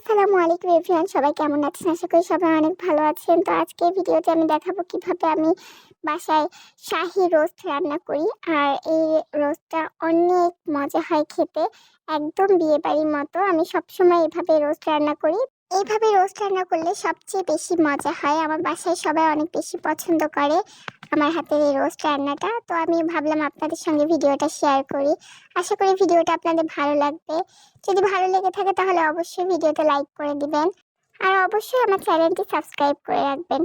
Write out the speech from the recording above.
আসসালামু আলাইকুম এভরিওয়ান, সবাই কেমন আছেন? আশা করি সবাই অনেক ভালো আছেন। তো আজকে ভিডিওতে আমি দেখাবো কিভাবে আমি বাসায় শাহী রোস্ট রান্না করি। আর এই রোস্টটা অনেক মজা হয় খেতে, একদম বিয়েবাড়ির মতো। আমি সবসময় এভাবে রোস্ট রান্না করি। এইভাবে রোস্ট রান্না করলে সবচেয়ে বেশি মজা হয়। আমার বাসায় সবাই অনেক বেশি পছন্দ করে আমার হাতের এই রোস্ট রান্নাটা। তো আমি ভাবলাম আপনাদের সঙ্গে ভিডিওটা শেয়ার করি। আশা করি ভিডিওটা আপনাদের ভালো লাগবে। যদি ভালো লেগে থাকে তাহলে অবশ্যই ভিডিওতে লাইক করে দিবেন আর অবশ্যই আমার চ্যানেলটি সাবস্ক্রাইব করে রাখবেন।